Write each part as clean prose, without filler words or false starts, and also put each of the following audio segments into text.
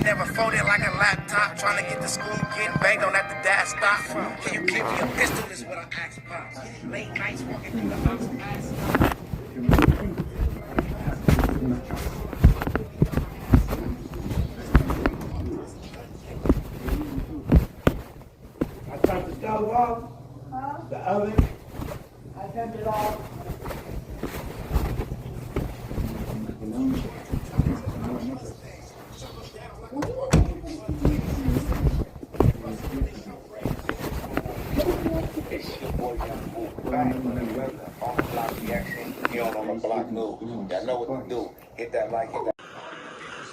Never folded like a laptop, trying to get to school, getting banged on at the dash stop. Can you give me a pistol? Is what I ask pops. Late nights walking through the house. I turned the stove off. The oven. I turned it off.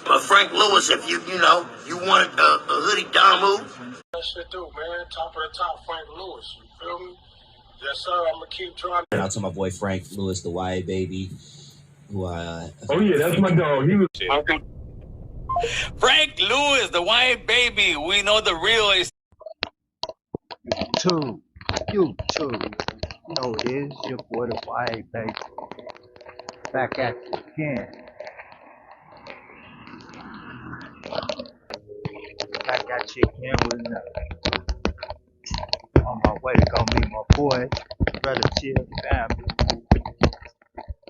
But Frank Lewis, if you wanted a hoodie down move. That shit do, man. Top of the top, Frank Lewis. You feel me? Yes, sir. I'm gonna keep trying. Shout out to my boy Frank Lewis, the YA baby. Who oh yeah, that's my dog. He was Frank Lewis, the white baby. We know the real is. YouTube. You know it is your boy the YA baby. Back at you again. Back at you again with another. On my way to go meet my boy, relative, family.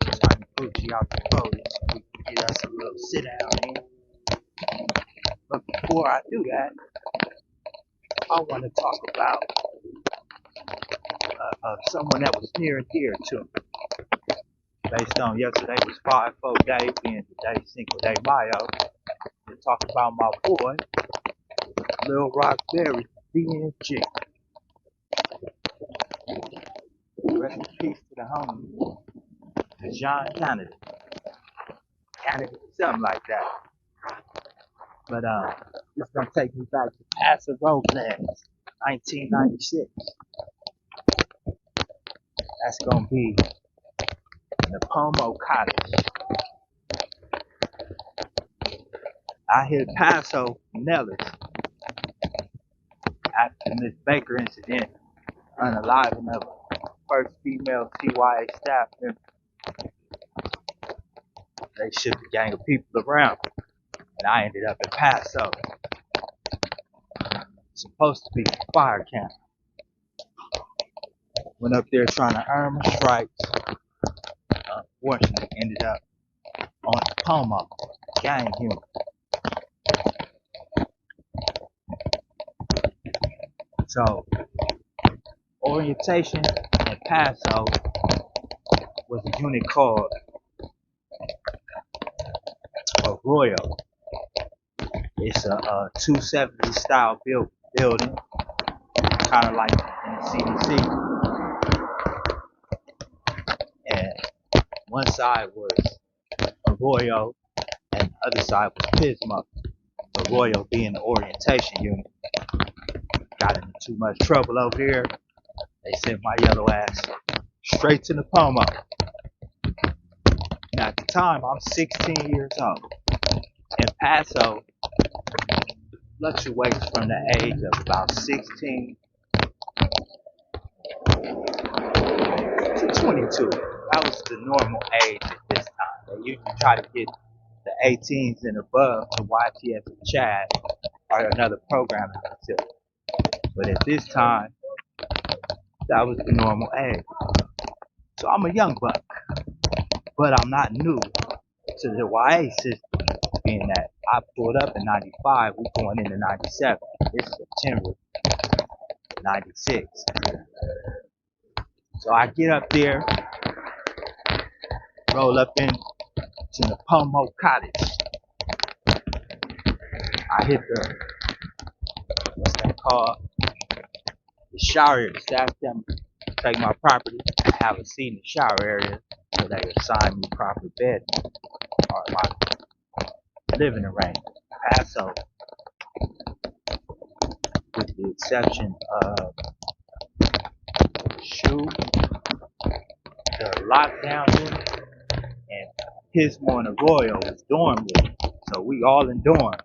Trying to Gucci out the boat. We can get us a little sit down here. But before I do that, I want to talk about someone that was near and dear to me. Based on yesterday was 5-4 day, being today Cinco de Mayo. To talk about my boy, Lil Rock Berry VNGB. Rest in peace to the homie, to John Canada, something like that. But it's gonna take me back to Paso, 1996. That's gonna be the Formost Cottage. I hit Paso Nellis after Miss Baker incident, unaliving of first female TYA staff member. They shipped a gang of people around, and I ended up in Paso. Supposed to be fire camp. Went up there trying to earn my stripes. Unfortunately, ended up on the Paso gang unit. So, orientation at Paso was a unit called Arroyo. It's a 270 style building, kind of like in the CDC. And one side was Arroyo, and the other side was Pismo. Arroyo being the orientation unit. Got into too much trouble over here. They sent my yellow ass straight to the Pomo. Now at the time, I'm 16 years old. And Paso fluctuates from the age of about 16 to 22. That was the normal age at this time. They usually try to get the 18s and above to YTS and Chad or another programming facility. But at this time, that was the normal age. So I'm a young buck, but I'm not new to the YA system, being that I pulled up in 95, we're going into 97. It's September 96. So I get up there, roll up into the Formost Cottage. I hit the, what's that called? The shower area. The staff them take my property, have a seat in the shower area, so they assign me proper bed or my living arrangement. Paso with the exception of Shoe, the lockdown unit, and Pismo and Arroyo is dorm living. So we all in dorms.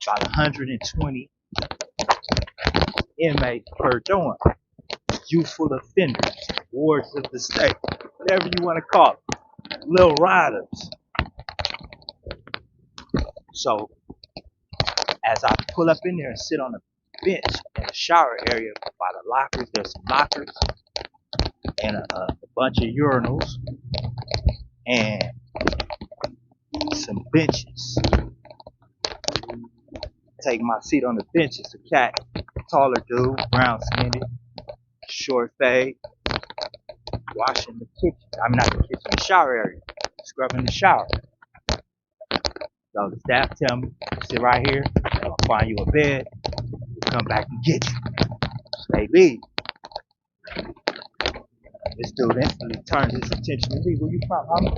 About 120 inmates per dorm. Youthful offenders, wards of the state, whatever you want to call them, little riders. So as I pull up in there and sit on a bench in the shower area by the lockers, there's some lockers and a bunch of urinals and some benches. Take my seat on the bench. It's a cat, taller dude, brown skinned, short fade, washing the kitchen. I mean, not the kitchen, the shower area, scrubbing the shower. So the staff tell me, sit right here, I'll find you a bed, we'll come back and get you. They leave. This dude instantly turns his attention to me. Where you from, homie?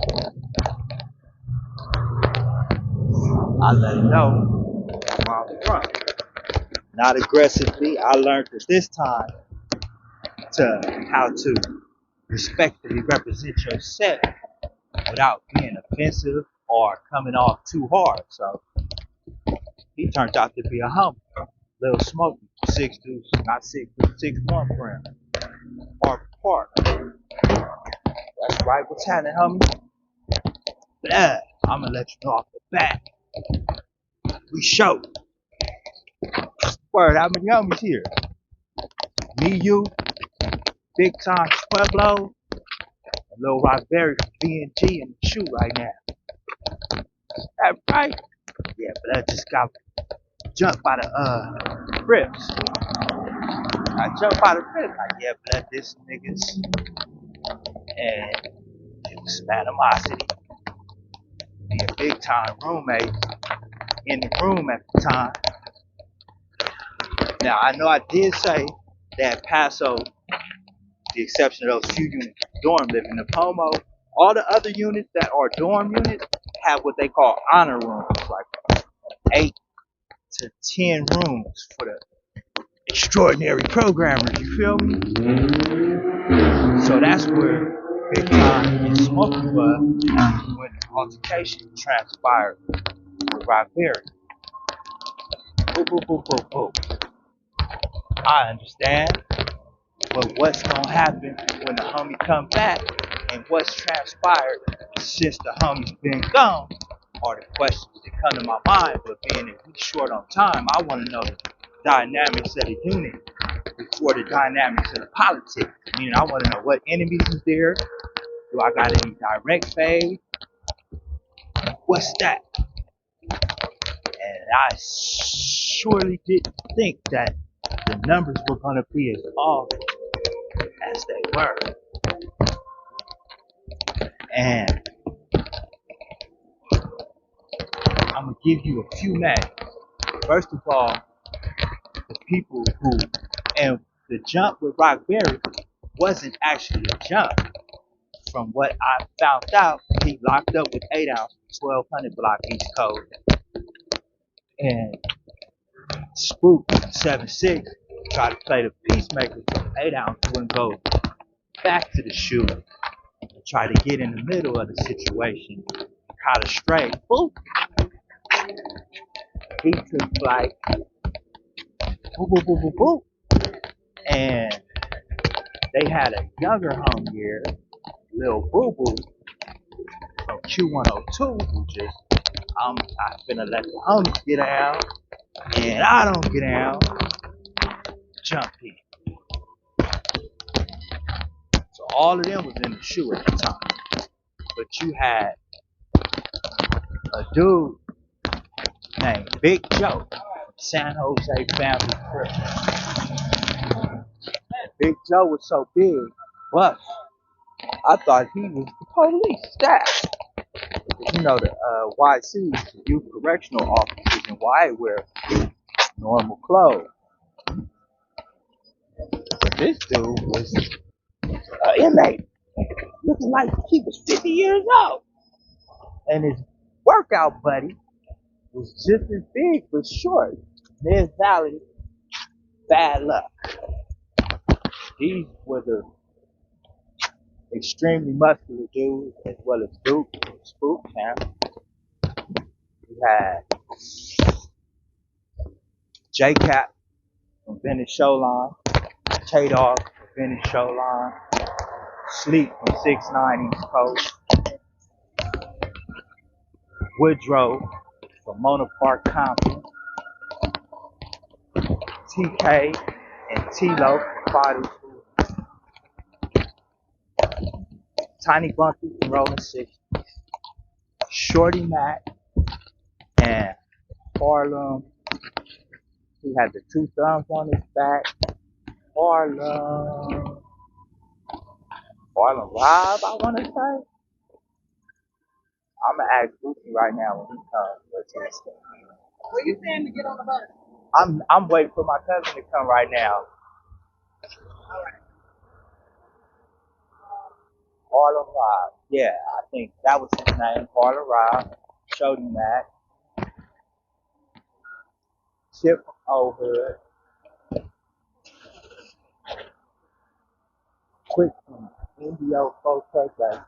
I let him know where I'm from. Not aggressively. I learned at this time how to respectfully represent yourself without being offensive or coming off too hard. So he turned out to be a homie. Little Smokey, 6'2", not 6'2", 6'1" Brim. Our partner. That's right, what's happening, homie? Blah. I'm gonna let you know off the bat. We show. Word, how many homies here? Me, you, Big Time Pueblo, and Lil Rock Berry VNGB in the shoe right now. That right? Yeah, but I just got jumped by the Crips. I jumped by the Crips. Like, yeah, blood this niggas. And it was animosity. Be a big time roommate in the room at the time. Now I know I did say that Paso, the exception of those few units, dorm living. The Pomo, all the other units that are dorm units have what they call honor rooms, like 8 to 10 rooms for the extraordinary programmers. You feel me? So that's where Big Time and Smokey was when the altercation transpired with Rock Berry. Boop, boop, boop, boop, boop. I understand, but what's gonna happen when the homie come back and what's transpired since the homie's been gone are the questions that come to my mind. But being that we short on time, I want to know the dynamics of the unit before the dynamics of the politics. Meaning, I want to know what enemies is there. Do I got any direct fade? What's that? And I surely didn't think that the numbers were going to be as awful as they were. And I'm going to give you a few names. First of all, the people who, and the jump with Rock Berry wasn't actually a jump. From what I found out, he locked up with 8 ounce, 1200 block East Coast. And Spook 7'6" tried to play the peacemaker from 8 ounce, wouldn't go back to the shoe and try to get in the middle of the situation. Caught a straight. Boop. He took flight. Boop, boop, boop, boop, boop. And they had a younger homie here, Lil Boo Boo from Q102, who just, I'm finna let the homies get out, and I don't get out. Jump in. So all of them was in the shoe at the time. But you had a dude named Big Joe, San Jose Family Crips. Big Joe was so big, but I thought he was the police staff. You know, the YC, Youth Correctional Officers in Y wear normal clothes. But this dude was an inmate, looking like he was 50 years old. And his workout buddy was just as big but short. Men's Valley Bad Luck. These were the extremely muscular dudes, as well as Duke from Spook Camp. We had J-Cap from Vaness Showline, K-Dog from Vaness Showline, Sleep from 6'9" East Coast, Woodrow from Mona Park Compton, TK and T-Lo from Body School, Tiny Bunky from Rolling 60s, Shorty Mac and Harlem. He had the two thumbs on his back. Harlem Rob, I want to say. I'm gonna ask Gucci right now when he comes. What's his name? What you saying to get on the bus? I'm waiting for my cousin to come right now. Harlem Rob. Yeah, I think that was his name. Harlem Rob. Shody Mac. Chip from Old Hood. Quick from Indio Folk Birthday.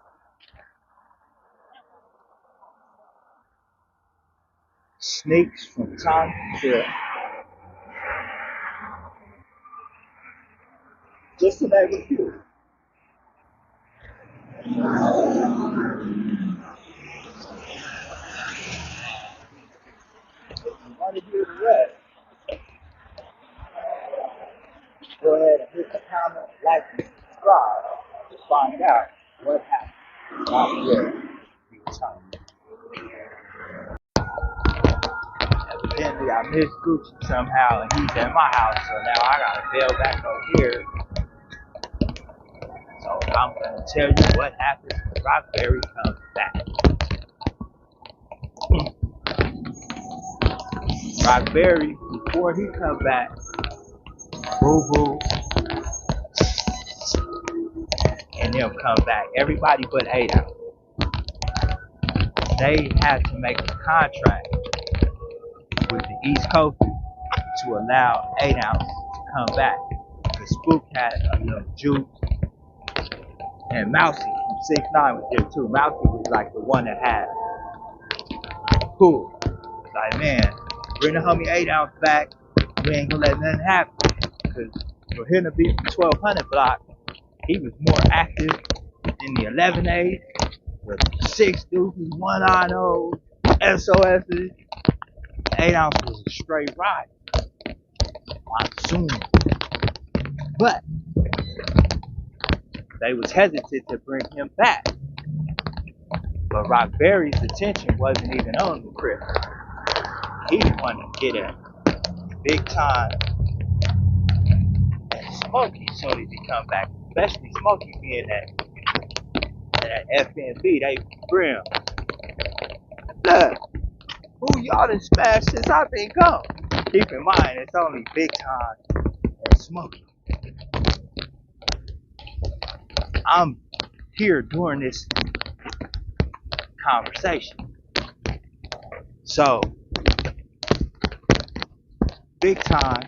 Sneaks from Tom Trip. Just to name a few. If you want to hear the rest, go ahead and hit the comment, like, and subscribe to find out what happened. Not yet. Evidently, I missed Gucci somehow, and he's at my house, so now I gotta bail back over here. So I'm gonna tell you what happens when Rock Berry comes back. Rock Berry, before he come back, Boo Boo, and them come back. Everybody but 8 Ounce. They had to make a contract with the East Coast to allow 8 Ounce to come back. The Spook had a little juice. And Mousy from 6'9" was there too. Mousy was like the one that had cool. Like, man, bring the homie 8 Ounce back. We ain't gonna let nothing happen. Because for him to be from 1200 block, he was more active in the 11A, with 6 deuces, 1-9-0, SOS's. 8 Ounce was a straight ride. I'm assuming. But they was hesitant to bring him back. But Rock Berry's attention wasn't even on the Crip. He wanted to get a big time and Smokey as soon as he come back. Especially Smokey being that FNB, they Brim. Look, who y'all done smashed since I've been gone? Keep in mind, it's only Big Time and Smokey. I'm here during this conversation. So, Big Time,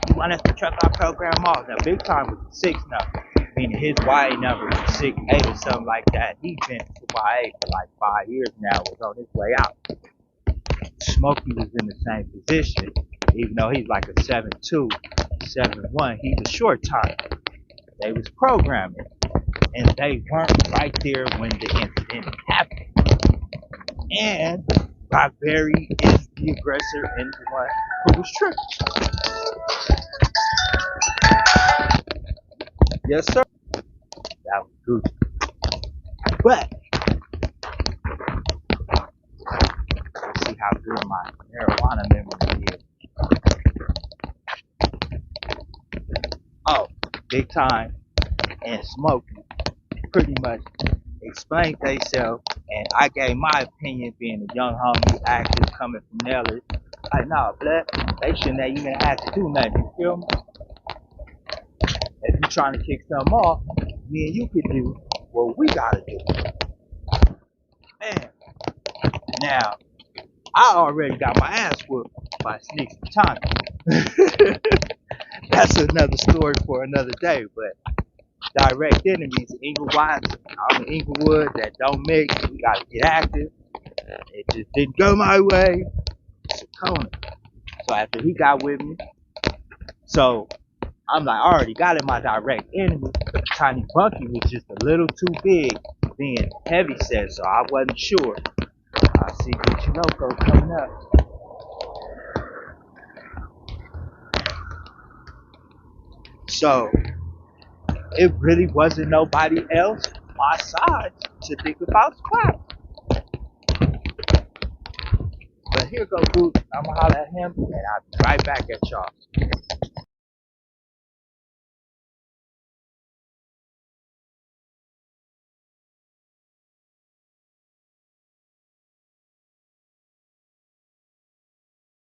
you want us to truck our program off? Now, Big Time was a 6 number, meaning his YA number was 6'8" or something like that. He's been to YA for like 5 years now, was on his way out. Smokey was in the same position, even though he's like a 7'2", 7'1", he was short time. They was programming, and they weren't right there when the incident happened. And Rock Berry is the aggressor and the one who was tripping. Yes, sir. That was good. But let's see how good my marijuana memory is. Oh, Big Time and Smokey pretty much explained themselves, and I gave my opinion being a young homie active coming from Nellis. Like, nah, blood, they shouldn't have even had to do nothing, you feel me? If you trying to kick something off, me and you could do what we gotta do. Man, now, I already got my ass whooped by Sneaks and Tommy. That's another story for another day, but direct enemies, I'm in Inglewood, that don't mix, we gotta get active. It just didn't go my way. It's a Kona. So after he got with me, so I'm like, I already got in my direct enemy. Tiny Bunky was just a little too big, being heavy set, so I wasn't sure. I see Gucci Loco coming up. So it really wasn't nobody else my side to think about squat. But here go Boot. I'ma holler at him and I'll be right back at y'all.